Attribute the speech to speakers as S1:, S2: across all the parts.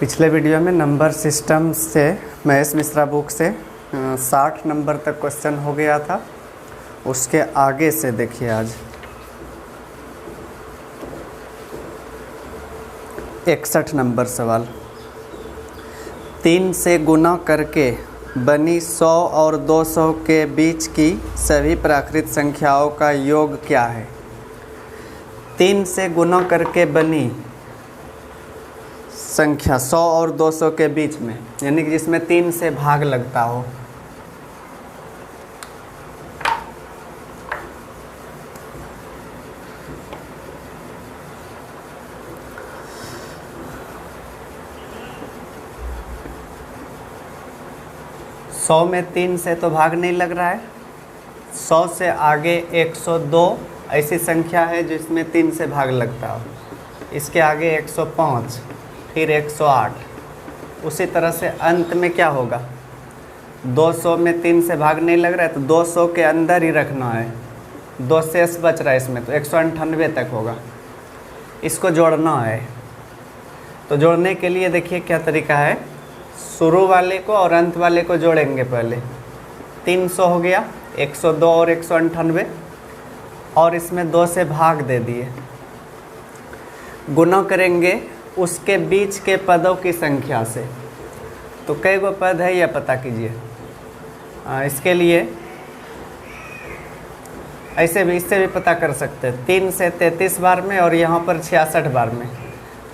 S1: पिछले वीडियो में number system से महेश मिश्रा बुक से 60 नंबर तक क्वेश्चन हो गया था। उसके आगे से देखिए आज 61 नंबर सवाल। 3 से गुना करके बनी 100 और 200 के बीच की सभी प्राकृत संख्याओं का योग क्या है। 3 से गुना करके बनी संख्या 100 और 200 के बीच में, यानी कि जिसमें 3 से भाग लगता हो। सौ में 3 से तो भाग नहीं लग रहा है। 100 से आगे 102 ऐसी संख्या है जिसमें 3 से भाग लगता हो। इसके आगे 105, फिर 108। उसी तरह से अंत में क्या होगा, 200 में 3 से भाग नहीं लग रहा है तो 200 के अंदर ही रखना है। 2 शेष बच रहा है इसमें, तो 198 तक होगा। इसको जोड़ना है। तो जोड़ने के लिए देखिए क्या तरीका है। शुरू वाले को और अंत वाले को जोड़ेंगे पहले। 300 हो गया, 102 और 198, और इसमें 2 से भाग दे दिए। गुना करेंगे उसके बीच के पदों की संख्या से। तो कई गो पद है यह पता कीजिए। इसके लिए ऐसे भी, इससे भी पता कर सकते हैं। 3 से 33 बार में और यहाँ पर 66 बार में।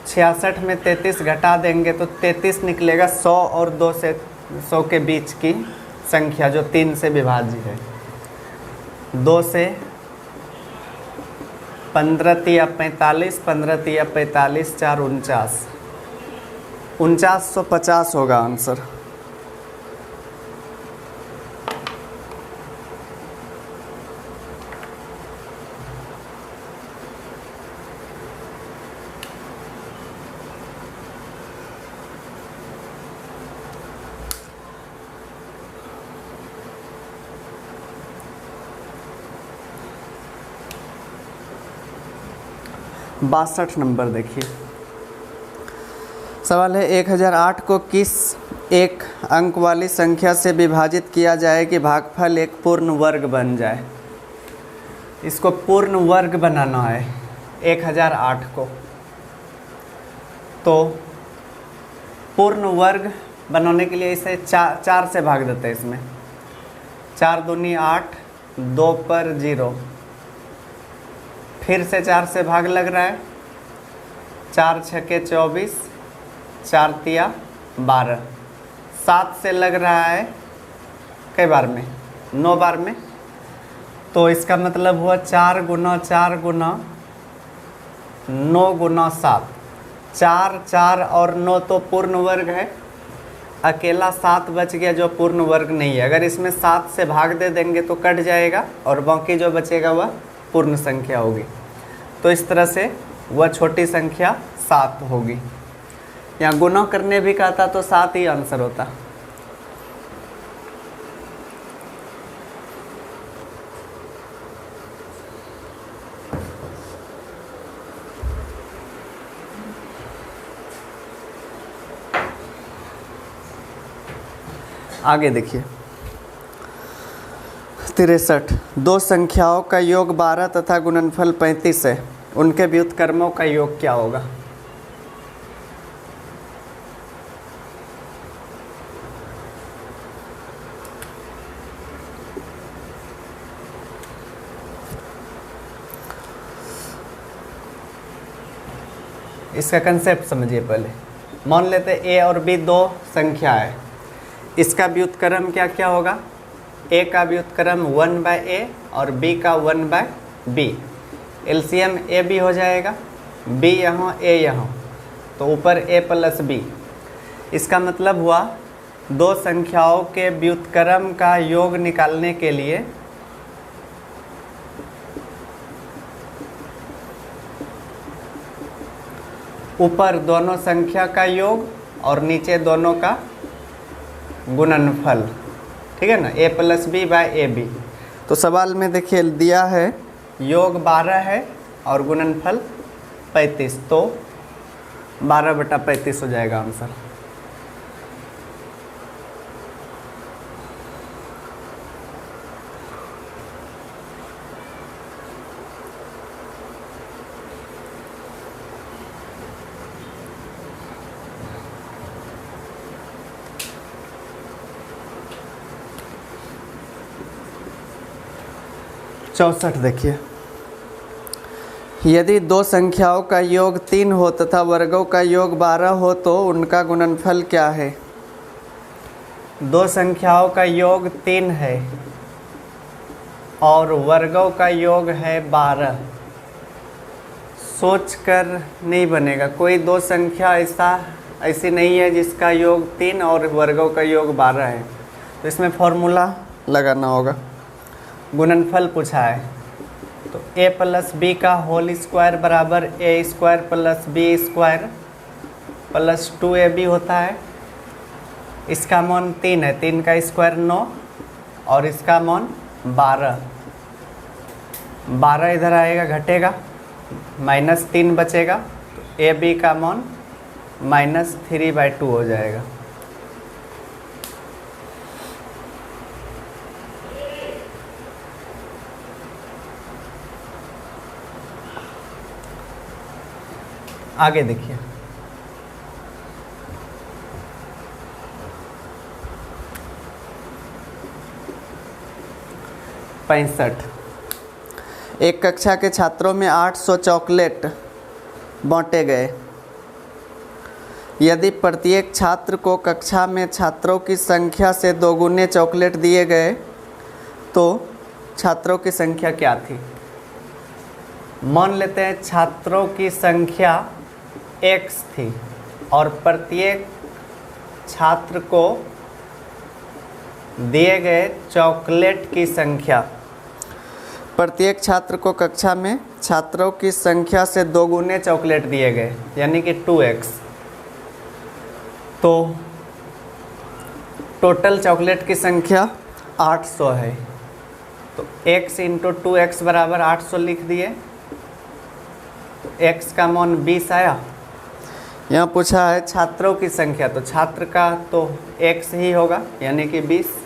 S1: 66 में 33 घटा देंगे तो 33 निकलेगा। 100 और 2 से 100 के बीच की संख्या जो 3 से विभाज्य है। 2 से 15 तिया 45, 15 तिया 45, 4 49, 4950 होगा आंसर। बासठ नंबर देखिए। सवाल है 1008 को किस एक अंक वाली संख्या से विभाजित किया जाए कि भागफल एक पूर्ण वर्ग बन जाए। इसको पूर्ण वर्ग बनाना है 1008 को। तो पूर्ण वर्ग बनाने के लिए इसे 4 से भाग देते हैं। इसमें 4 दूनी 8, 2 पर 0, फिर से 4 से भाग लग रहा है। 4 छके 24, 4 तिया 12, 7 से लग रहा है कई बार में, 9 बार में। तो इसका मतलब हुआ 4 गुना 4 गुना 9 गुना 7। 4, 4 और 9 तो पूर्ण वर्ग है। अकेला 7 बच गया जो पूर्ण वर्ग नहीं है। अगर इसमें 7 से भाग दे देंगे तो कट जाएगा और बाकी जो बचेगा वह पूर्ण संख्या होगी। तो इस तरह से वह छोटी संख्या 7 होगी। यहाँ गुना करने भी कहता तो 7 ही आंसर होता। आगे देखिए 63। 2 संख्याओं का योग 12 तथा गुणनफल 35 है। उनके व्युत्क्रमों का योग क्या होगा। इसका कंसेप्ट समझिए पहले। मान लेते ए और बी 2 संख्या है। इसका व्युत्क्रम क्या क्या होगा। ए का व्युत्क्रम 1/a और b का 1/b। एलसीएम ए बी हो जाएगा। b यहाँ, a यहाँ, तो ऊपर a प्लस b। इसका मतलब हुआ 2 संख्याओं के व्युत्क्रम का योग निकालने के लिए ऊपर दोनों संख्या का योग और नीचे दोनों का गुणनफल। ठीक है ना, a plus B by A B. तो सवाल में देखिए दिया है योग 12 है और गुणनफल 35। तो 12/35 हो जाएगा आंसर। चौसठ देखिए, यदि दो संख्याओं का योग 3 हो तथा वर्गों का योग 12 हो तो उनका गुणनफल क्या है? दो संख्याओं का योग 3 है और वर्गों का योग है 12। सोच कर नहीं बनेगा, कोई दो संख्या ऐसी नहीं है जिसका योग 3 और वर्गों का योग 12 है, तो इसमें फॉर्मूला लगाना होगा। गुणनफल पूछा है तो a + b का होल स्क्वायर बराबर a² + b² + 2ab होता है। इसका मान 3 है, 3 का स्क्वायर 9 और इसका मान 12। 12 इधर आएगा, घटेगा, -3 बचेगा, तो ab का मान -3/2 हो जाएगा। आगे देखिए, एक कक्षा के छात्रों में 800 चॉकलेट बांटे गए। यदि प्रत्येक छात्र को कक्षा में छात्रों की संख्या से 2 गुने चॉकलेट दिए गए तो छात्रों की संख्या क्या थी? मान लेते हैं छात्रों की संख्या x थी और प्रत्येक छात्र को दिए गए चॉकलेट की संख्या, प्रत्येक छात्र को कक्षा में छात्रों की संख्या से 2 गुने चॉकलेट दिए गए यानी कि 2x। तो टोटल चॉकलेट की संख्या 800 है, तो x × 2x बराबर 800 लिख दिए, तो x का मान 20 आया। यहाँ पूछा है छात्रों की संख्या, तो छात्र का तो x ही होगा यानी कि 20।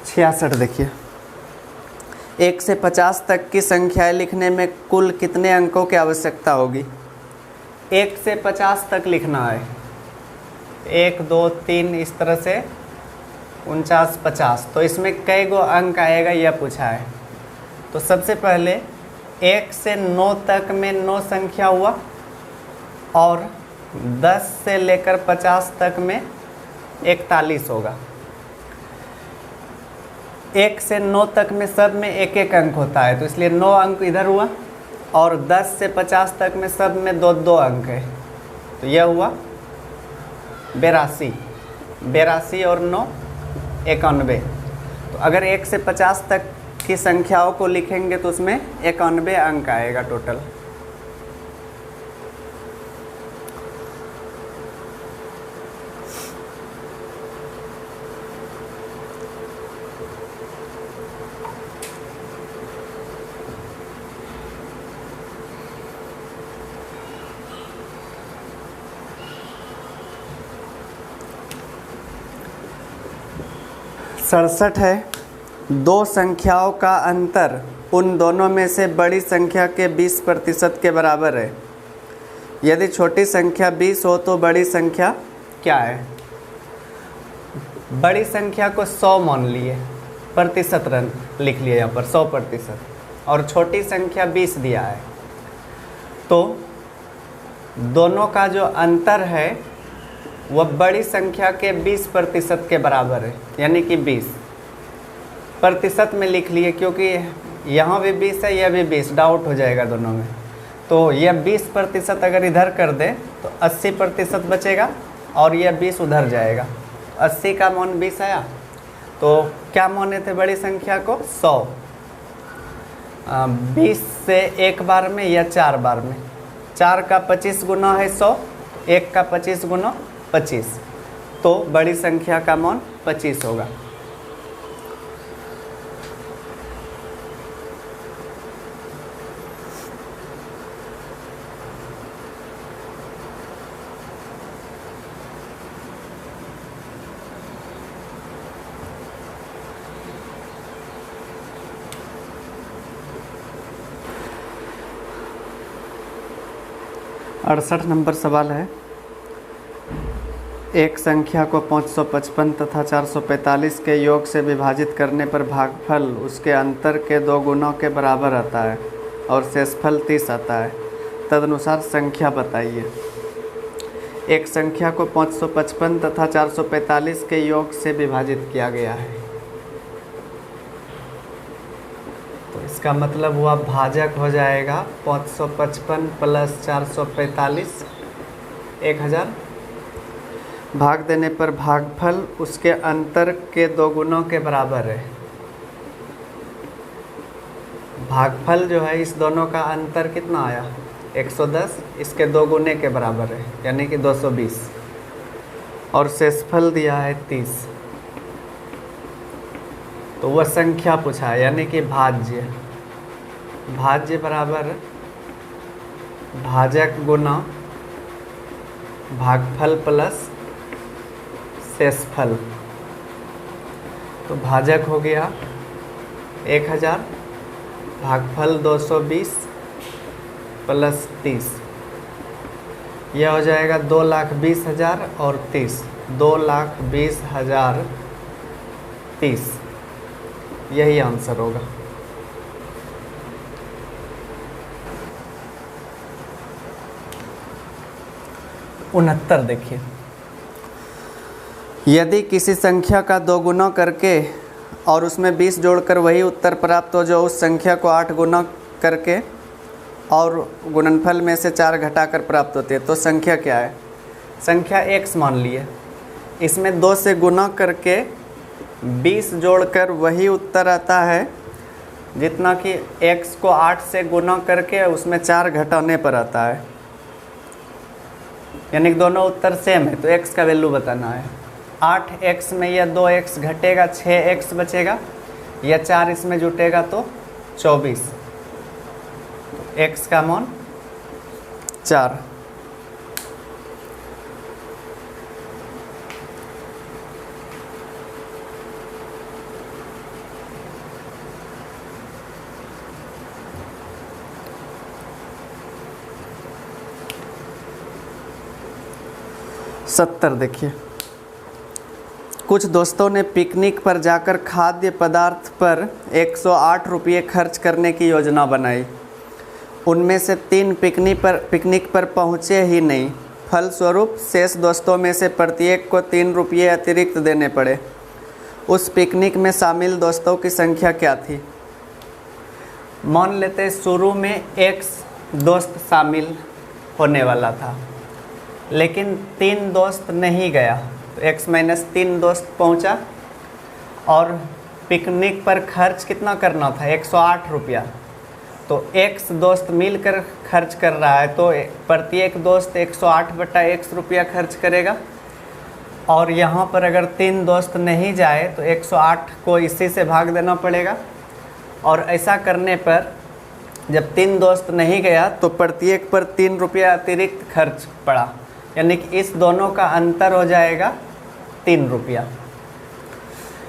S1: छियासठ देखिए, 1 से 50 तक की संख्याएं लिखने में कुल कितने अंकों की आवश्यकता होगी? 1 से 50 तक लिखना है, 1 2 3 इस तरह से 49 50, तो इसमें कई गो अंक आएगा यह पूछा है। तो सबसे पहले 1 से 9 तक में 9 संख्या हुआ और 10 से लेकर 50 तक में 41 होगा। 1 से 9 तक में सब में एक एक अंक होता है, तो इसलिए 9 अंक इधर हुआ और 10 से 50 तक में सब में 2 अंक है, तो यह हुआ 82। 82 और 9 91। तो अगर 1 से 50 तक की संख्याओं को लिखेंगे तो उसमें 91 अंक आएगा टोटल। सड़सठ है, दो संख्याओं का अंतर उन दोनों में से बड़ी संख्या के 20% के बराबर है। यदि छोटी संख्या 20 हो तो बड़ी संख्या क्या है? बड़ी संख्या को 100 मान लिए, प्रतिशत रन लिख लिए यहाँ पर 100%, और छोटी संख्या 20 दिया है, तो दोनों का जो अंतर है वह बड़ी संख्या के 20% के बराबर है, यानी कि 20 प्रतिशत में लिख लिए, क्योंकि यहाँ भी 20 है, यह भी 20, डाउट हो जाएगा दोनों में। तो यह 20% अगर इधर कर दे तो 80% बचेगा और यह 20 उधर जाएगा, 80 का मान 20 आया। तो क्या माने थे बड़ी संख्या को? 100। 20 से एक बार में या 4 बार में। 4 का 25 गुना है 100, 1 का 25 गुना 25, तो बड़ी संख्या का मान 25 होगा। अड़सठ नंबर सवाल है, एक संख्या को 555 तथा 445 के योग से विभाजित करने पर भागफल उसके अंतर के 2 गुणों के बराबर आता है और शेषफल 30 आता है, तदनुसार संख्या बताइए। एक संख्या को 555 तथा 445 के योग से विभाजित किया गया है, तो इसका मतलब हुआ भाजक हो जाएगा 555 प्लस 445 1000। भाग देने पर भागफल उसके अंतर के 2 गुणों के बराबर है। भागफल जो है इस दोनों का अंतर कितना आया 110, इसके 2 गुने के बराबर है यानी कि 220, और शेषफल दिया है 30। तो वह संख्या पूछा है यानी कि भाज्य। भाज्य बराबर भाजक गुना भागफल प्लस शेषफल। तो भाजक हो गया 1000, भागफल 220 प्लस 30, यह हो जाएगा 2,20,000 और 30, 2,20,000 30, यही आंसर होगा। उनहत्तर देखिए, यदि किसी संख्या का 2 गुना करके और उसमें 20 जोड़कर वही उत्तर प्राप्त हो जो उस संख्या को 8 गुना करके और गुणनफल में से 4 घटाकर प्राप्त होती है, तो संख्या क्या है? संख्या x मान लिए, इसमें 2 से गुना करके 20 जोड़कर वही उत्तर आता है जितना कि x को 8 से गुना करके उसमें 4 घटाने पर आता है, यानी कि दोनों उत्तर सेम है। तो x का वैल्यू बताना है। 8x में यह 2x घटेगा, 6x बचेगा, या 4 इसमें जुटेगा तो 24, x का मान 4। सत्तर देखिए, कुछ दोस्तों ने पिकनिक पर जाकर खाद्य पदार्थ पर 108 रुपये खर्च करने की योजना बनाई। उनमें से 3 पिकनिक पर पहुँचे ही नहीं। फलस्वरूप शेष दोस्तों में से प्रत्येक को 3 रुपये अतिरिक्त देने पड़े। उस पिकनिक में शामिल दोस्तों की संख्या क्या थी? मान लेते शुरू में x दोस्त शामिल होने वाला था, लेकिन 3 दोस्त नहीं गया, तो x माइनस 3 दोस्त पहुंचा, और पिकनिक पर खर्च कितना करना था 108 रुपया, तो x दोस्त मिलकर खर्च कर रहा है, तो प्रत्येक दोस्त 108/x रुपया खर्च करेगा। और यहाँ पर अगर 3 दोस्त नहीं जाए तो 108 को इसी से भाग देना पड़ेगा, और ऐसा करने पर जब 3 दोस्त नहीं गया तो प्रत्येक पर 3 रुपया अतिरिक्त खर्च पड़ा, यानी कि इस दोनों का अंतर हो जाएगा 3 रुपया।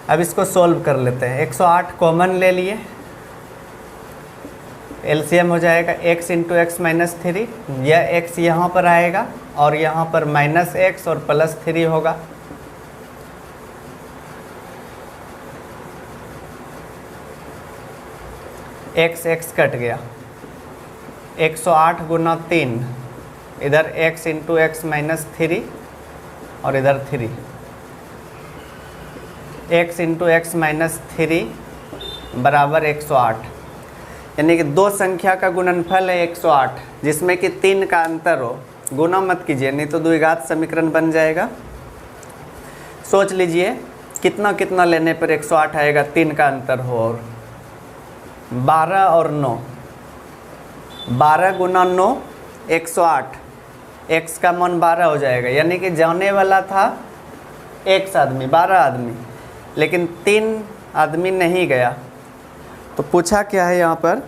S1: अब इसको सोल्व कर लेते हैं। 108 कॉमन ले लिए, एलसीएम हो जाएगा x इंटू एक्स माइनस 3, यह x यहाँ पर आएगा और यहाँ पर माइनस x और प्लस 3 होगा। x कट गया, 108 गुना 3, इधर x इंटू एक्स माइनस 3 और इधर 3, x इंटू एक्स माइनस 3 बराबर 108, यानी कि 2 संख्या का गुणनफल है 108 जिसमें कि 3 का अंतर हो। गुना मत कीजिए, नहीं तो द्विघात समीकरण बन जाएगा। सोच लीजिए कितना कितना लेने पर 108 आएगा, 3 का अंतर हो। और 12 और 9, 12 गुना 9 108, x का मान 12 हो जाएगा। यानी कि जाने वाला था x आदमी, 12 आदमी, लेकिन 3 आदमी नहीं गया। तो पूछा क्या है यहाँ पर,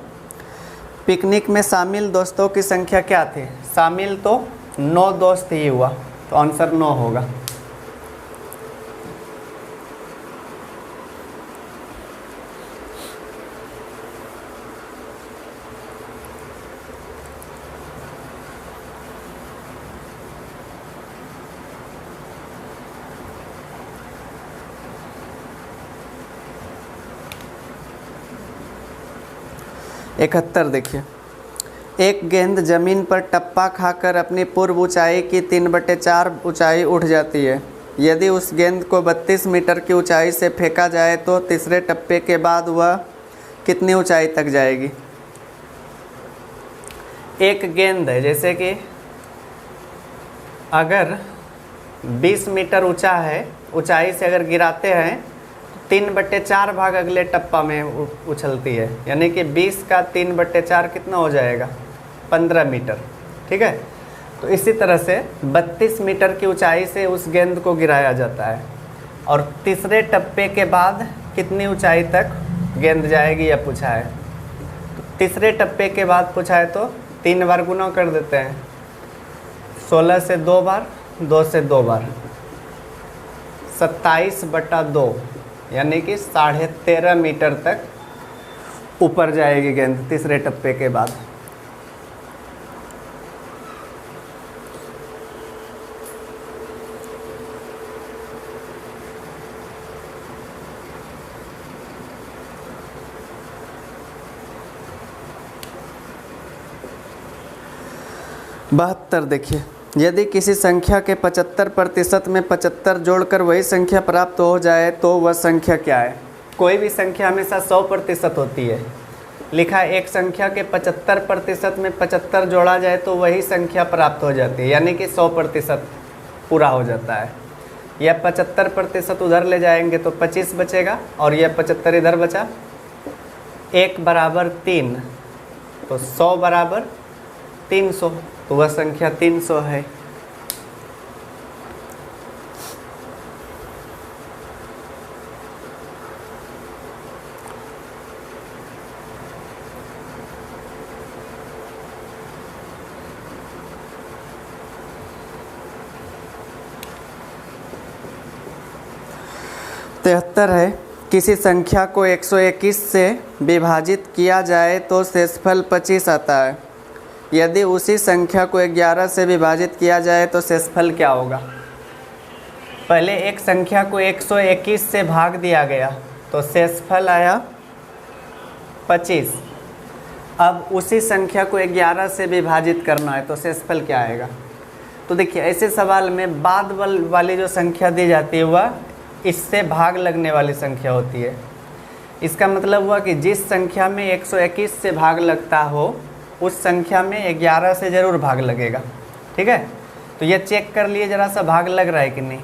S1: पिकनिक में शामिल दोस्तों की संख्या क्या थी? शामिल तो 9 दोस्त ही हुआ, तो आंसर 9 होगा। इकहत्तर देखिए, एक गेंद जमीन पर टप्पा खाकर अपनी पूर्व ऊंचाई की 3/4 ऊंचाई उठ जाती है। यदि उस गेंद को 32 मीटर की ऊंचाई से फेंका जाए तो तीसरे टप्पे के बाद वह कितनी ऊंचाई तक जाएगी? एक गेंद है, जैसे कि अगर 20 मीटर ऊंचा है, ऊंचाई से अगर गिराते हैं 3/4 भाग अगले टप्पा में उछलती है, यानी कि 20 का 3/4 कितना हो जाएगा? 15 मीटर। ठीक है, तो इसी तरह से 32 मीटर की ऊंचाई से उस गेंद को गिराया जाता है, और तीसरे टप्पे के बाद कितनी ऊंचाई तक गेंद जाएगी यह पूछा है। तो तीसरे टप्पे के बाद पूछा है तो 3 बार गुना कर देते हैं, 16 से 2 बार, 2 से 2 बार, 27/2, यानी कि 13.5 मीटर तक ऊपर जाएगी गेंद तीसरे टप्पे के बाद। बहत्तर देखिए, यदि किसी संख्या के 75% में 75 जोड़कर वही संख्या प्राप्त हो जाए तो वह संख्या क्या है? कोई भी संख्या हमेशा 100% होती है। लिखा है एक संख्या के 75% में 75 जोड़ा जाए तो वही संख्या प्राप्त हो जाती है, यानी कि 100% पूरा हो जाता है। यह 75% उधर ले जाएंगे तो 25 बचेगा, और यह 75 इधर बचा। 1 बराबर 3, तो 100 बराबर 300, तो वह संख्या 300 है। तिहत्तर है, किसी संख्या को 121 से विभाजित किया जाए तो शेषफल 25 आता है। यदि उसी संख्या को 11 से विभाजित किया जाए तो शेषफल क्या होगा? पहले एक संख्या को 121 से भाग दिया गया तो शेषफल आया 25। अब उसी संख्या को 11 से विभाजित करना है तो शेषफल क्या आएगा? तो देखिए, ऐसे सवाल में बाद वाली जो संख्या दी जाती है वह इससे भाग लगने वाली संख्या होती है। इसका मतलब हुआ कि जिस संख्या में 121 से भाग लगता हो उस संख्या में 11 से ज़रूर भाग लगेगा। ठीक है, तो यह चेक कर लिए ज़रा सा भाग लग रहा है कि नहीं।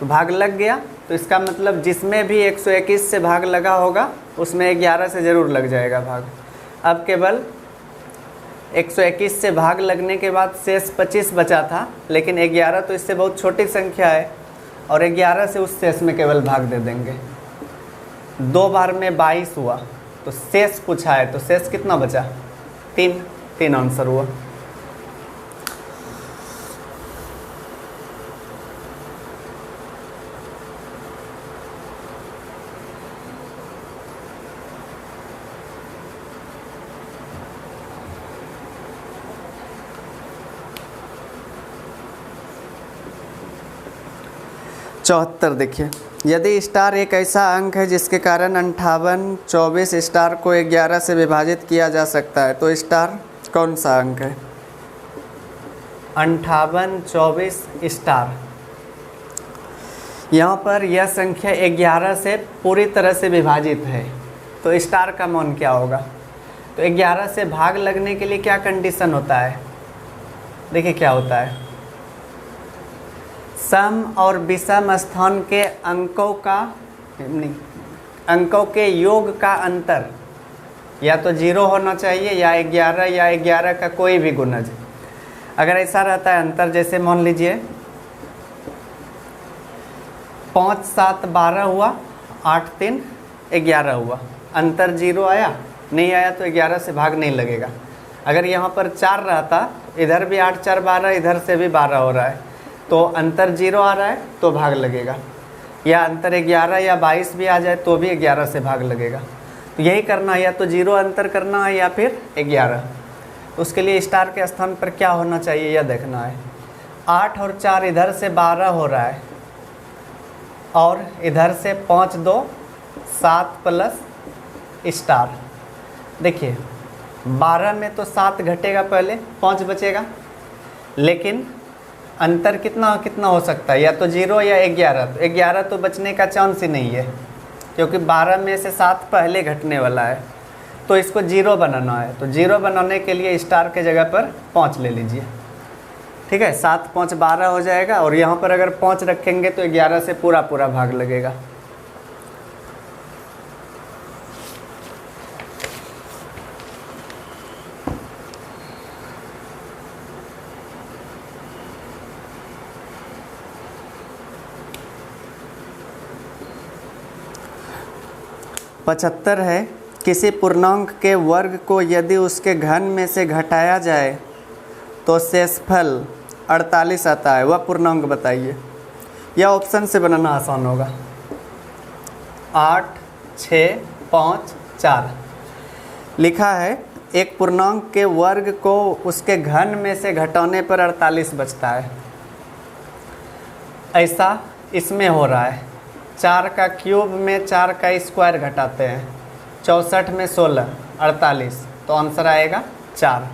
S1: तो भाग लग गया तो इसका मतलब जिसमें भी 121 से भाग लगा होगा उसमें 11 से ज़रूर लग जाएगा भाग। अब केवल 121 से भाग लगने के बाद शेष 25 बचा था, लेकिन 11 तो इससे बहुत छोटी संख्या है और 11 से उस शेष में केवल भाग दे देंगे। 2 बार में 22 हुआ, तो शेष पूछा है तो शेष कितना बचा? 3 आंसर हुआ। चौहत्तर देखिए, यदि स्टार एक ऐसा अंक है जिसके कारण 58, 24 स्टार को 11 से विभाजित किया जा सकता है तो स्टार कौन सा अंक है? 58, 24 स्टार। यहाँ पर यह संख्या 11 से पूरी तरह से विभाजित है, तो स्टार का मान क्या होगा? तो 11 से भाग लगने के लिए क्या कंडीशन होता है? देखिए क्या होता है, सम और विषम स्थान के अंकों के योग का अंतर या तो 0 होना चाहिए या 11 या 11 का कोई भी गुणज। अगर ऐसा रहता है अंतर, जैसे मान लीजिए 5 7 12 हुआ, 8 3 11 हुआ, अंतर 0 आया, नहीं आया तो 11 से भाग नहीं लगेगा। अगर यहाँ पर 4 रहता, इधर भी 8 4 12, इधर से भी 12 हो रहा है, तो अंतर 0 आ रहा है तो भाग लगेगा। या अंतर 11 या 22 भी आ जाए तो भी 11 से भाग लगेगा। तो यही करना है, या तो 0 अंतर करना है या फिर 11। उसके लिए स्टार के स्थान पर क्या होना चाहिए यह देखना है। 8 और 4 इधर से 12 हो रहा है, और इधर से 5 2 7 प्लस स्टार। देखिए 12 में तो 7 घटेगा, पहले 5 बचेगा, लेकिन अंतर कितना कितना हो सकता है, या तो 0 या 11। तो 11 तो बचने का चांस ही नहीं है, क्योंकि 12 में से 7 पहले घटने वाला है, तो इसको 0 बनाना है। तो 0 बनाने के लिए स्टार के जगह पर 5 ले लीजिए। ठीक है, 7 5 12 हो जाएगा, और यहाँ पर अगर 5 रखेंगे तो 11 से पूरा पूरा भाग लगेगा। पचहत्तर है, किसी पूर्णांक के वर्ग को यदि उसके घन में से घटाया जाए तो शेषफल 48 आता है, वह पूर्णांक बताइए। यह ऑप्शन से बनाना आसान होगा। 8 6 5 4 लिखा है, एक पूर्णांक के वर्ग को उसके घन में से घटाने पर 48 बचता है। ऐसा इसमें हो रहा है। 4 का क्यूब में 4 का स्क्वायर घटाते हैं, 64 में 16 48, तो आंसर आएगा 4।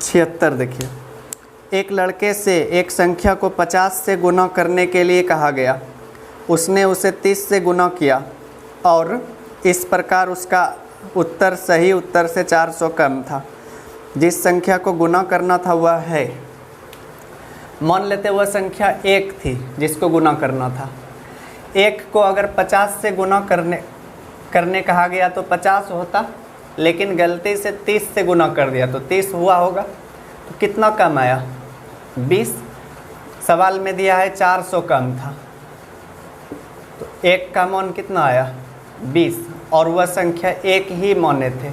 S1: छिहत्तर देखिए, एक लड़के से एक संख्या को 50 से गुना करने के लिए कहा गया। उसने उसे 30 से गुना किया और इस प्रकार उसका उत्तर सही उत्तर से 400 कम था। जिस संख्या को गुना करना था वह है, मान लेते वह संख्या 1 थी जिसको गुना करना था। 1 को अगर 50 से गुना करने कहा गया तो 50 होता, लेकिन गलती से 30 से गुना कर दिया तो 30 हुआ होगा। तो कितना कम आया? 20। सवाल में दिया है 400 कम था, तो 1 का मान कितना आया? 20, और वह संख्या 1 ही माने थे।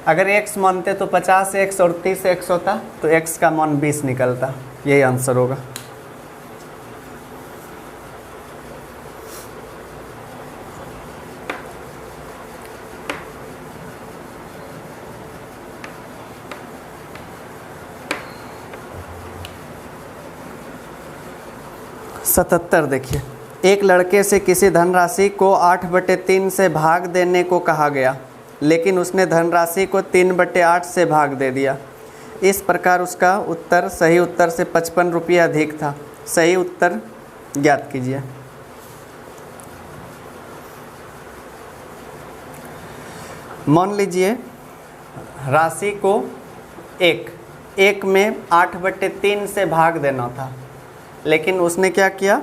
S1: अगर x मानते तो 50 x और 30 x होता, तो x का मान 20 निकलता। यही आंसर होगा। सतहत्तर देखिए, एक लड़के से किसी धनराशि को 8/3 से भाग देने को कहा गया, लेकिन उसने धनराशि को 3/8 से भाग दे दिया। इस प्रकार उसका उत्तर सही उत्तर से 55 रुपये अधिक था। सही उत्तर ज्ञात कीजिए। मान लीजिए राशि को 1 में 8/3 से भाग देना था, लेकिन उसने क्या किया?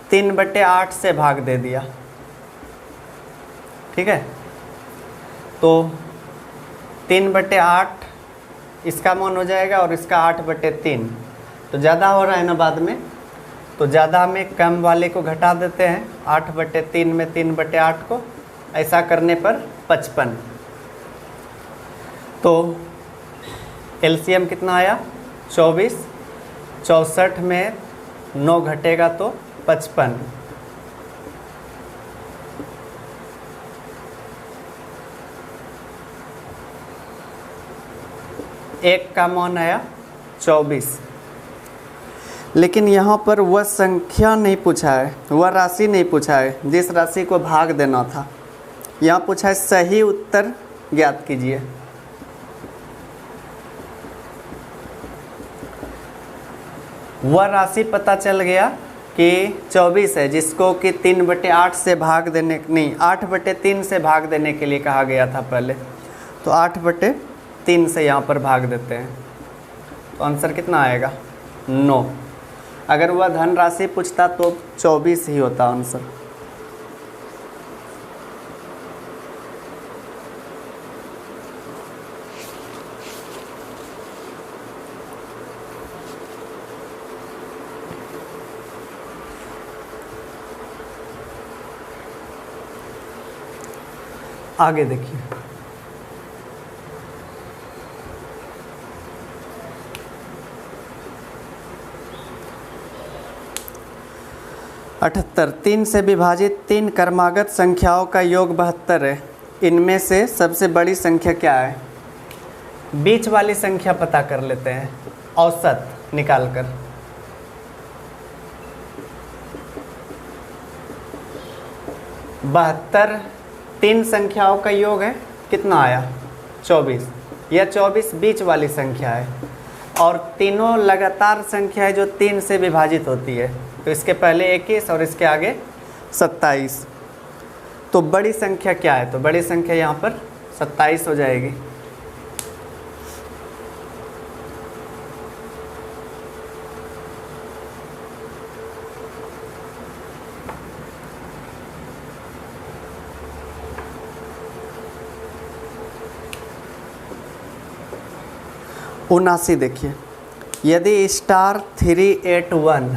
S1: 3/8 से भाग दे दिया। ठीक है, तो 3/8 इसका मान हो जाएगा और इसका 8/3, तो ज़्यादा हो रहा है ना बाद में, तो ज़्यादा में कम वाले को घटा देते हैं। 8/3 में 3/8 को, ऐसा करने पर 55। तो एलसीएम कितना आया? 24। 64 में 9 घटेगा तो 55। एक का मान आया 24, लेकिन यहाँ पर वह संख्या नहीं पूछा है, वह राशि नहीं पूछा है जिस राशि को भाग देना था। यहाँ पूछा है सही उत्तर ज्ञात कीजिए। वह राशि पता चल गया कि 24 है जिसको कि 3/8 से भाग देने, नहीं 8/3 से भाग देने के लिए कहा गया था पहले, तो 8/3 से यहाँ पर भाग देते हैं, तो आंसर कितना आएगा 9। अगर वह धन राशि पूछता तो 24 ही होता आंसर। आगे देखिए, अठहत्तर, 3 से विभाजित 3 क्रमागत संख्याओं का योग 72 है। इनमें से सबसे बड़ी संख्या क्या है? बीच वाली संख्या पता कर लेते हैं औसत निकालकर। बहत्तर 3 संख्याओं का योग है, कितना आया 24। यह 24 बीच वाली संख्या है और तीनों लगातार संख्या है जो 3 से विभाजित होती है, तो इसके पहले 21 और इसके आगे 27। तो बड़ी संख्या क्या है? तो बड़ी संख्या यहाँ पर 27 हो जाएगी। उनासी देखिए, यदि *381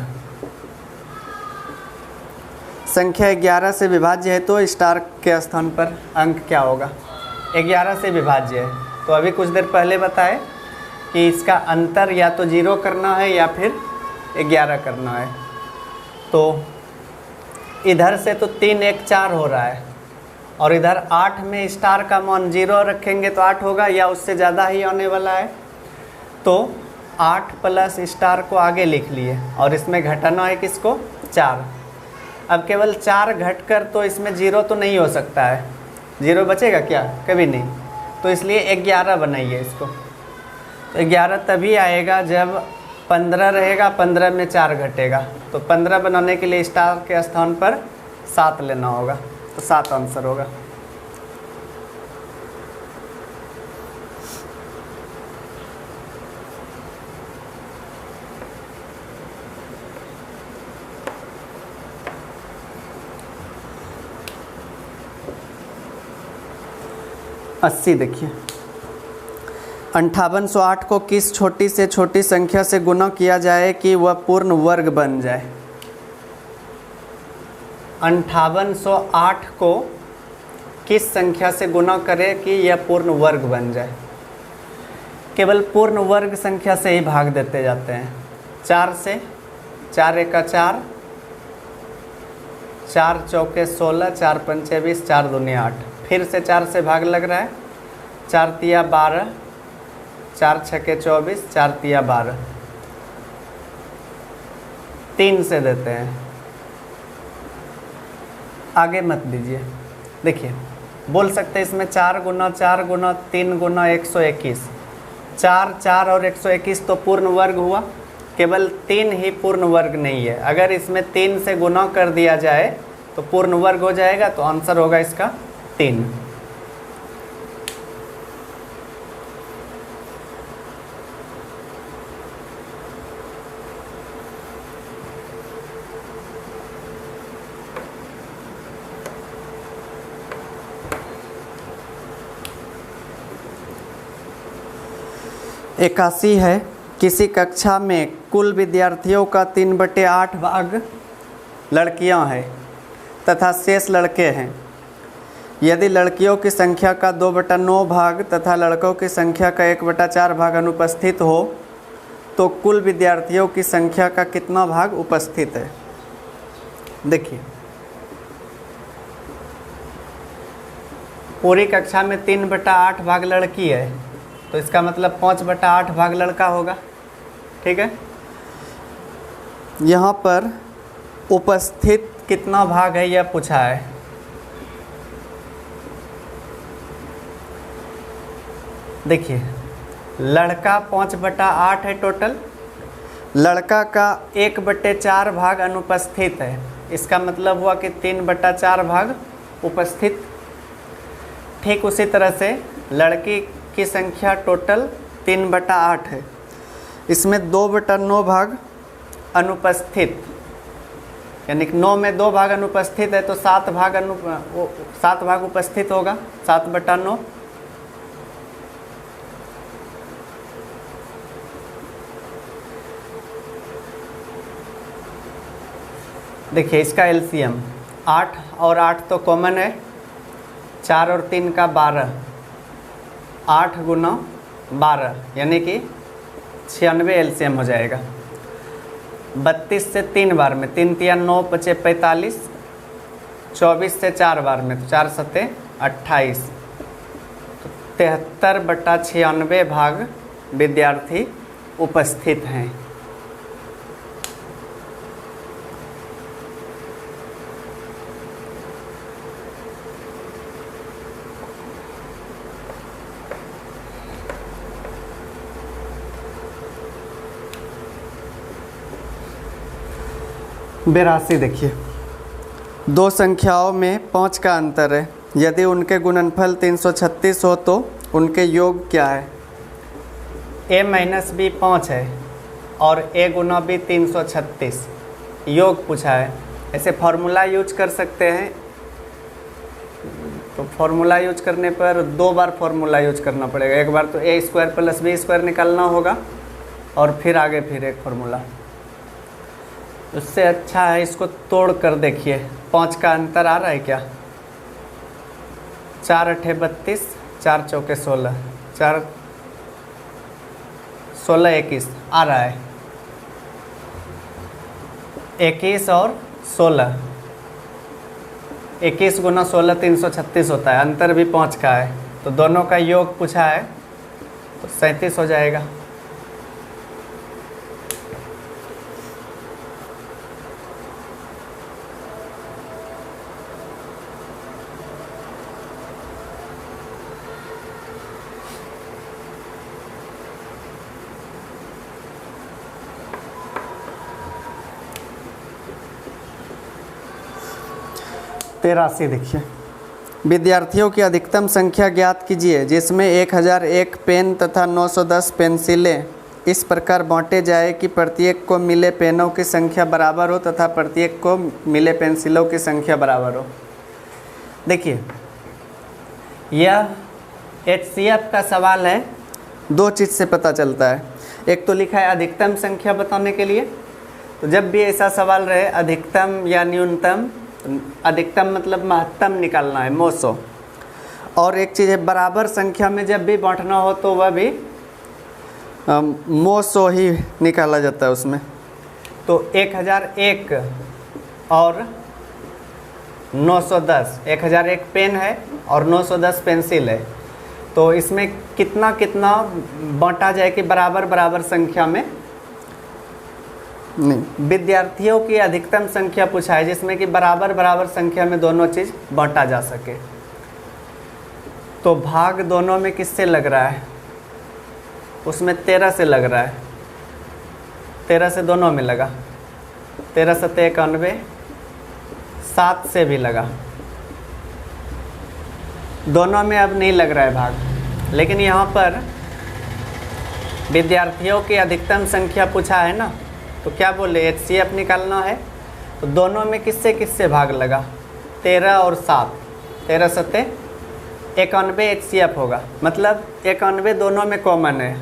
S1: संख्या 11 से विभाज्य है तो स्टार के स्थान पर अंक क्या होगा? 11 से विभाज्य है, तो अभी कुछ देर पहले बताए कि इसका अंतर या तो 0 करना है या फिर 11 करना है। तो इधर से तो 3 1 4 हो रहा है और इधर 8 में स्टार का मान 0 रखेंगे तो 8 होगा या उससे ज़्यादा ही आने वाला है, तो 8 प्लस स्टार को आगे लिख लिए और इसमें घटाना है किसको? 4। अब केवल 4 घटकर तो इसमें 0 तो नहीं हो सकता है, 0 बचेगा क्या? कभी नहीं, तो इसलिए 11 बनाइए इसको। तो 11 तभी आएगा जब 15 रहेगा, 15 में 4 घटेगा, तो 15 बनाने के लिए स्टार के स्थान पर 7 लेना होगा, तो 7 आंसर होगा। अस्सी देखिए, 5808 को किस छोटी से छोटी संख्या से गुणा किया जाए कि वह पूर्ण वर्ग बन जाए? 5808 को किस संख्या से गुणा करें कि यह पूर्ण वर्ग बन जाए? केवल पूर्ण वर्ग संख्या से ही भाग देते जाते हैं। 4 से, 4 एका 4, 4 चौके 16, 4 पंचे 20, 4 दूनी 8। फिर से 4 से भाग लग रहा है, 4 तिया 12, 4 छके 24, 4 तिया 12। 3 से देते हैं, आगे मत दीजिए। देखिए बोल सकते हैं इसमें 4 गुना 4 गुना 3 गुना 121, 4 4 और 121 तो पूर्ण वर्ग हुआ, केवल 3 ही पूर्ण वर्ग नहीं है। अगर इसमें 3 से गुना कर दिया जाए तो पूर्ण वर्ग हो जाएगा, तो आंसर होगा इसका 3। इक्यासी है, किसी कक्षा में कुल विद्यार्थियों का 3/8 भाग लड़कियां हैं तथा शेष लड़के हैं। यदि लड़कियों की संख्या का 2/9 भाग तथा लड़कों की संख्या का 1/4 भाग अनुपस्थित हो तो कुल विद्यार्थियों की संख्या का कितना भाग उपस्थित है? देखिए पूरी कक्षा में 3/8 भाग लड़की है, तो इसका मतलब 5/8 भाग लड़का होगा। ठीक है, यहाँ पर उपस्थित कितना भाग है यह पूछा है। देखिए लड़का 5/8 है टोटल, लड़का का 1/4 भाग अनुपस्थित है, इसका मतलब हुआ कि 3/4 भाग उपस्थित। ठीक उसी तरह से लड़की की संख्या टोटल 3/8 है, इसमें 2/9 भाग अनुपस्थित, यानी कि 9 में 2 भाग अनुपस्थित है तो 7 भाग उपस्थित होगा, 7/9। देखिए इसका एलसीएम 8 और 8 तो कॉमन है, 4 और 3 का 12, 8 गुना 12 यानी कि 96 एलसीएम हो जाएगा। 32 से 3 बार में, 3 तिया 9 पचे 45, 24 से 4 बार में तो 4 सत्ते 28, तो 73/96 भाग विद्यार्थी उपस्थित हैं। बेरासी देखिए, दो संख्याओं में 5 का अंतर है, यदि उनके गुणनफल 336 हो तो उनके योग क्या है। a माइनस बी 5 है और a गुना बी 336, योग पूछा है। ऐसे फार्मूला यूज कर सकते हैं, तो फार्मूला यूज करने पर 2 बार फार्मूला यूज करना पड़ेगा। एक बार तो a² + b² निकालना होगा और फिर आगे फिर एक फार्मूला। उससे अच्छा है इसको तोड़ कर देखिए, 5 का अंतर आ रहा है क्या। 4 8 32, 4 चौके 16, 4 16 21 आ रहा है। 21 और 16, 21 गुना 16 336 होता है, अंतर भी 5 का है, तो दोनों का योग पूछा है तो 37 हो जाएगा। तेरासी देखिए, विद्यार्थियों की अधिकतम संख्या ज्ञात कीजिए जिसमें 1001 पेन तथा 910 पेंसिलें इस प्रकार बांटे जाए कि प्रत्येक को मिले पेनों की संख्या बराबर हो तथा प्रत्येक को मिले पेंसिलों की संख्या बराबर हो। देखिए यह HCF का सवाल है, 2 चीज़ से पता चलता है। एक तो लिखा है अधिकतम संख्या बताने के लिए, तो जब भी ऐसा सवाल रहे अधिकतम या न्यूनतम, अधिकतम मतलब महत्तम निकालना है, मोसो। और एक चीज़ है बराबर संख्या में जब भी बांटना हो तो वह भी मोसो ही निकाला जाता है उसमें। तो 1001 और 910, 1001 पेन है और 910 पेंसिल है, तो इसमें कितना कितना बांटा जाए कि बराबर बराबर संख्या में। नहीं, विद्यार्थियों की अधिकतम संख्या पूछा है जिसमें कि बराबर बराबर संख्या में दोनों चीज़ बांटा जा सके। तो भाग दोनों में किससे लग रहा है, उसमें 13 से लग रहा है, 13 से दोनों में लगा, 13 सत्ते 91, 7 से भी लगा, दोनों में अब नहीं लग रहा है भाग। लेकिन यहाँ पर विद्यार्थियों की अधिकतम संख्या पूछा है ना, तो क्या बोले HCF निकालना है, तो दोनों में किससे किससे भाग लगा, 13 और 7, 13 सत्ते 91 HCF होगा, मतलब 91 दोनों में कॉमन है,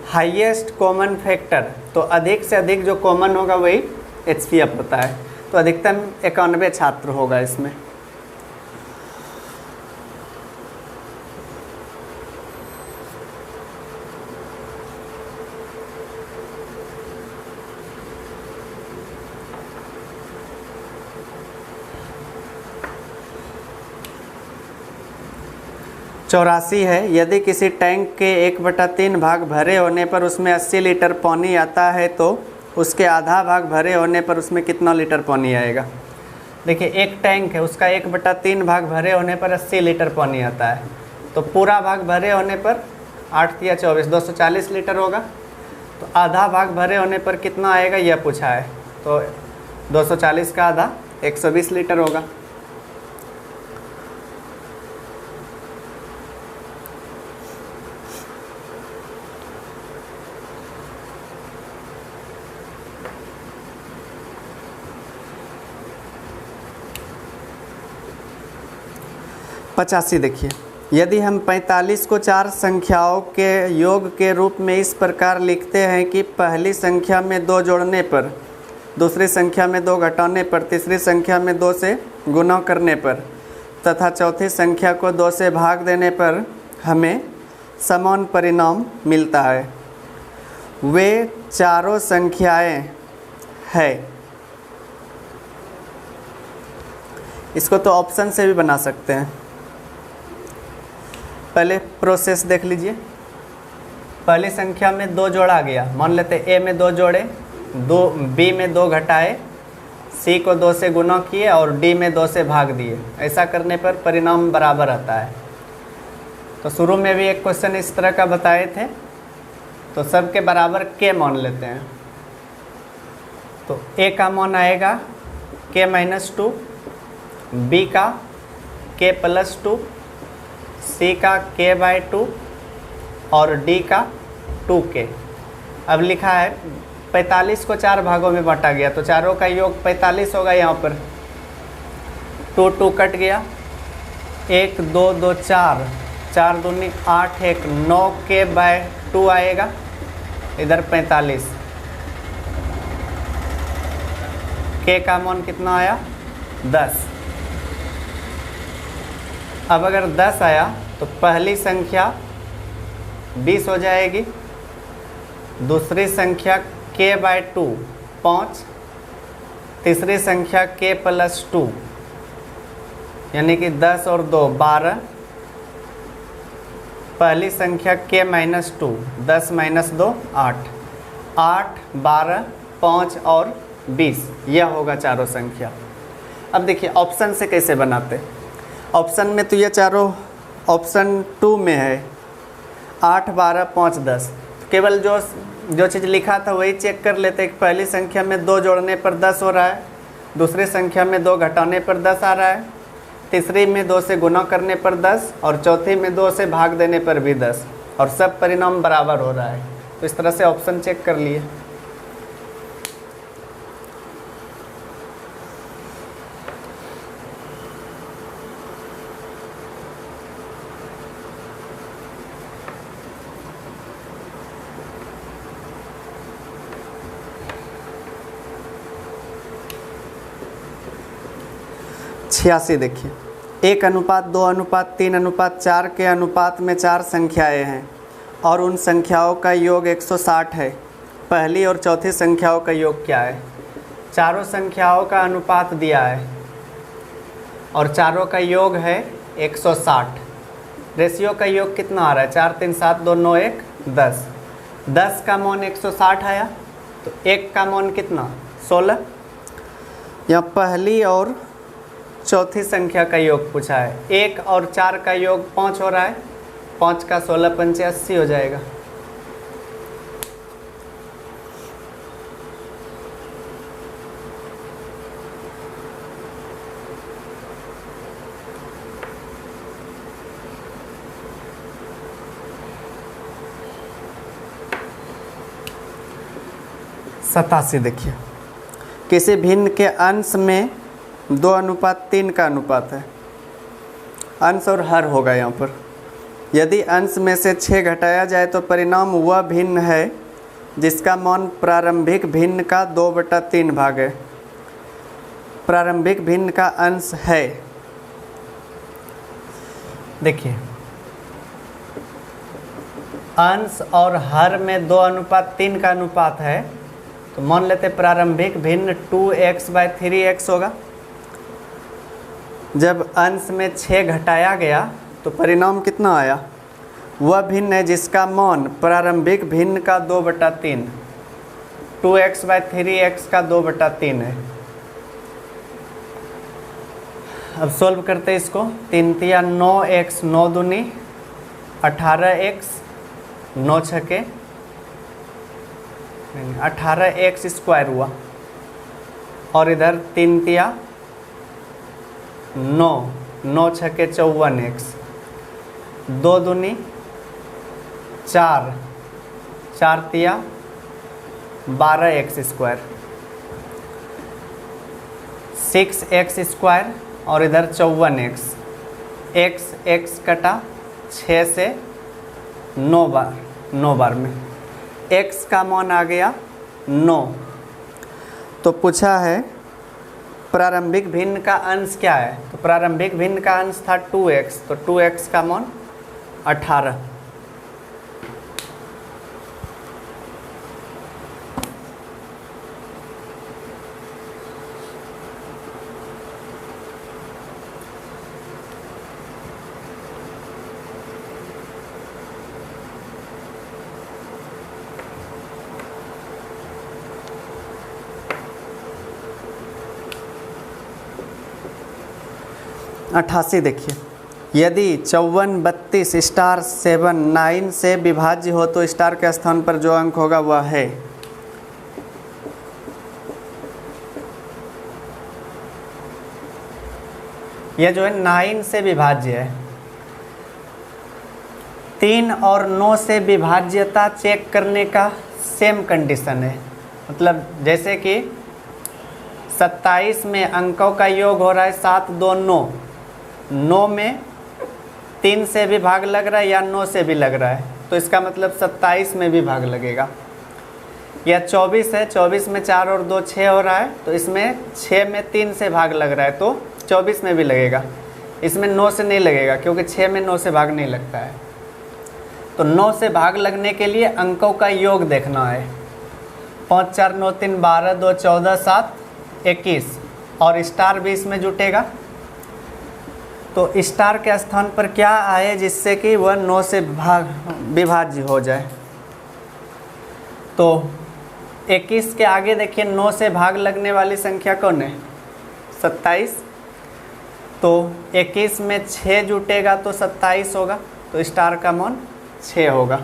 S1: हाईएस्ट कॉमन फैक्टर। तो अधिक से अधिक जो कॉमन होगा वही HCF होता है, तो अधिकतम 91 छात्र होगा इसमें। चौरासी है, यदि किसी टैंक के 1/3 भाग भरे होने पर उसमें 80 लीटर पानी आता है तो उसके आधा भाग भरे होने पर उसमें कितना लीटर पानी आएगा। देखिए एक टैंक है, उसका 1/3 भाग भरे होने पर 80 लीटर पानी आता है, तो पूरा भाग भरे होने पर 8 या 24 240 लीटर होगा। तो आधा भाग भरे होने पर कितना आएगा यह पूछा है। तो 240 का आधा 120 लीटर होगा। पचासी देखिए, यदि हम 45 को चार संख्याओं के योग के रूप में इस प्रकार लिखते हैं कि पहली संख्या में 2 जोड़ने पर, दूसरी संख्या में 2 घटाने पर, तीसरी संख्या में 2 से गुणा करने पर तथा चौथी संख्या को 2 से भाग देने पर हमें समान परिणाम मिलता है। वे चारों संख्याएं हैं। इसको तो ऑप्शन से भी बना सकते हैं। पहले प्रोसेस देख लीजिए। पहली संख्या में 2 जोड़ा गया, मान लेते ए में 2 जोड़े, बी में 2 घटाए, सी को 2 से गुणा किए और डी में 2 से भाग दिए। ऐसा करने पर परिणाम बराबर आता है। तो शुरू में भी एक क्वेश्चन इस तरह का बताए थे, तो सबके बराबर के मान लेते हैं। तो ए का मान आएगा k-2, बी का k+2, सी का k/2 और डी का 2k। अब लिखा है 45 को 4 भागों में बांटा गया, तो चारों का योग 45 होगा। यहाँ पर 2 कट गया, 1 2 2 4, 4 दूनी 8, 1 9k/2 आएगा। इधर 45, k का मान कितना आया 10। अब अगर 10 आया तो पहली संख्या 20 हो जाएगी, दूसरी संख्या k/2 5, तीसरी संख्या k+2 यानी कि 10 और 2 12, पहली संख्या k-2 10 - 2 8, 8 12 5 और 20, यह होगा चारों संख्या। अब देखिए ऑप्शन से कैसे बनाते। ऑप्शन में तो ये चारों ऑप्शन 2 में है, 8 12 5 10। केवल जो चीज़ लिखा था वही चेक कर लेते हैं कि पहली संख्या में 2 जोड़ने पर 10 हो रहा है, दूसरी संख्या में 2 घटाने पर 10 आ रहा है, तीसरी में 2 से गुणा करने पर 10 और चौथी में 2 से भाग देने पर भी 10, और सब परिणाम बराबर हो रहा है। तो इस तरह से ऑप्शन चेक कर लिए। छियासी देखिए, 1:2:3:4 के अनुपात में 4 संख्याएं हैं और उन संख्याओं का योग 160 है। पहली और चौथी संख्याओं का योग क्या है? चारों संख्याओं का अनुपात दिया है और चारों का योग है 160। रेशियो का योग कितना आ रहा है? 4 3 7 2 9 1 10। 10 का मान 160 आया, तो 1 का मान कितना? 16। यहाँ पहली और चौथी संख्या का योग पूछा है। 1 और 4 का योग 5 हो रहा है, 5 का 16 पंचे 80 हो जाएगा। सतासी देखिए, किसी भिन्न के अंश में 2:3 का अनुपात है। अंश और हर होगा यहाँ पर। यदि अंश में से 6 घटाया जाए तो परिणाम वह भिन्न है जिसका मान प्रारंभिक भिन्न का 2/3 भाग है। प्रारंभिक भिन्न का अंश है, देखिए अंश और हर में 2:3 का अनुपात है, तो मान लेते प्रारंभिक भिन्न 2x/3x होगा। जब अंश में 6 घटाया गया तो परिणाम कितना आया? वह भिन्न है जिसका मान प्रारंभिक भिन्न का 2/3, 2x/3x का 2/3 है। अब सोल्व करते हैं इसको। 3 तिया 9x, 9 दूनी 18x, 9 छके 18x² हुआ, और इधर 3 तिया 9, 9 छके 54x, 2 दूनी 4, 4 तिया 12x², 6x² और इधर 54x, x कटा 6 से 9 बार में, x का मान आ गया 9। तो पूछा है प्रारंभिक भिन्न का अंश क्या है, तो प्रारंभिक भिन्न का अंश था 2x, तो 2x का मान 18। अट्ठासी देखिए, यदि 54 32 स्टार 7 9 से विभाज्य हो तो स्टार के स्थान पर जो अंक होगा वह है। यह जो है 9 से विभाज्य है। 3 और 9 से विभाज्यता चेक करने का सेम कंडीशन है। मतलब जैसे कि 27 में अंकों का योग हो रहा है 7 2 9, 9 में 3 से भी भाग लग रहा है या 9 से भी लग रहा है, तो इसका मतलब 27 में भी भाग लगेगा। या 24 है, 24 में 4 और 2 6 हो रहा है, तो इसमें 6 में 3 से भाग लग रहा है तो 24 में भी लगेगा। इसमें 9 से नहीं लगेगा क्योंकि 6 में 9 से भाग नहीं लगता है। तो 9 से भाग लगने के लिए अंकों का योग देखना है। 5 4 9 3 12 2 14 7 21 और स्टार भी इसमें जुटेगा। तो स्टार के स्थान पर क्या आए जिससे कि वह 9 से विभाज्य हो जाए। तो 21 के आगे देखिए 9 से भाग लगने वाली संख्या कौन है, 27। तो 21 में 6 जुटेगा तो 27 होगा, तो स्टार का मान 6 होगा।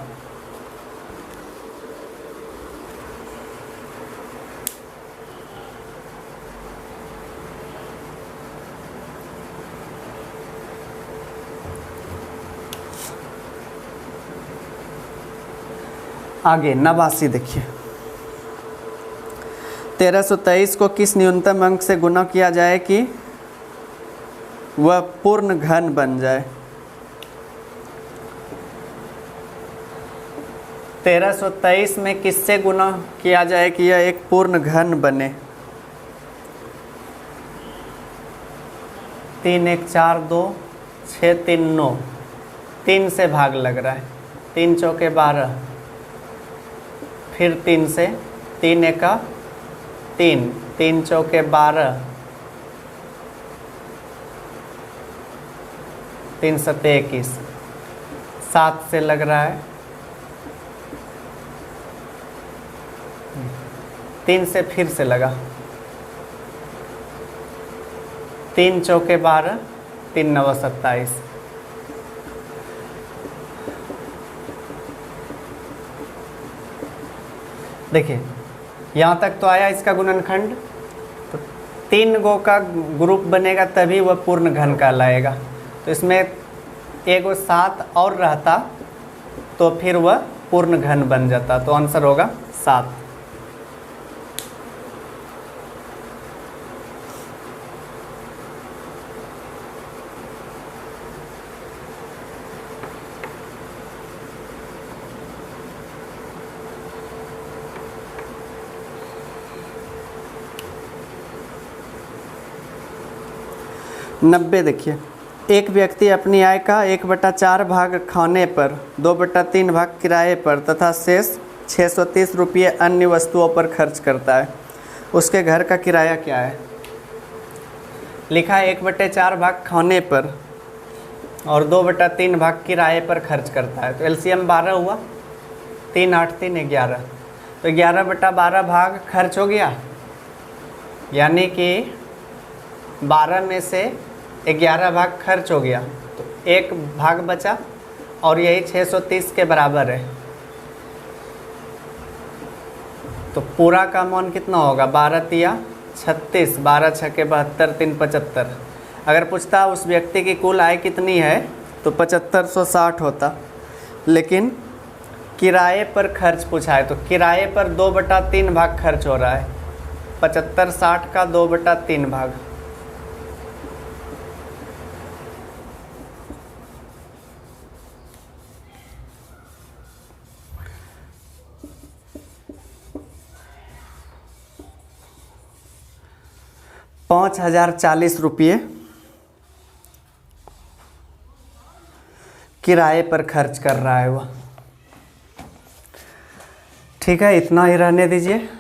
S1: आगे 89 देखिए, 1323 को किस न्यूनतम अंक से गुना किया जाए कि वह पूर्ण घन बन जाए। 1323 में किससे गुना किया जाए कि यह एक पूर्ण घन बने। 3 1 4 2 6 3 9, 3 से भाग लग रहा है, 3 चौके 12, फिर 3 से, 3 एका 3, 3 चौके 12, 3 सत्ते 21, 7 से लग रहा है, 3 से फिर से लगा, 3 चौके 12, 3 9 27। देखिए यहाँ तक तो आया इसका गुणनखंड। तो 3 गो का ग्रुप बनेगा तभी वह पूर्ण घन कहलाएगा। तो इसमें एगो 7 और रहता तो फिर वह पूर्ण घन बन जाता। तो आंसर होगा 7। नब्बे देखिए, एक व्यक्ति अपनी आय का 1/4 भाग खाने पर, 2/3 भाग किराए पर तथा शेष 630 रुपये अन्य वस्तुओं पर खर्च करता है। उसके घर का किराया क्या है। लिखा है 1/4 भाग खाने पर और 2/3 भाग किराए पर खर्च करता है। तो एलसीएम 12 हुआ, 3 8 3 11, तो 11/12 भाग खर्च हो गया, यानी कि 12 में से 11 भाग खर्च हो गया, तो 1 भाग बचा और यही 630 के बराबर है। तो पूरा का अमाउंट कितना होगा, 12 तिया 36, 12 छके 72, 3 75। अगर पूछता उस व्यक्ति की कुल आय कितनी है तो 7560 होता, लेकिन किराए पर खर्च पूछा है तो किराए पर 2/3 भाग खर्च हो रहा है, 7560 का 2/3 भाग। ₹5040 किराए पर खर्च कर रहा है वह। ठीक है, इतना ही रहने दीजिए।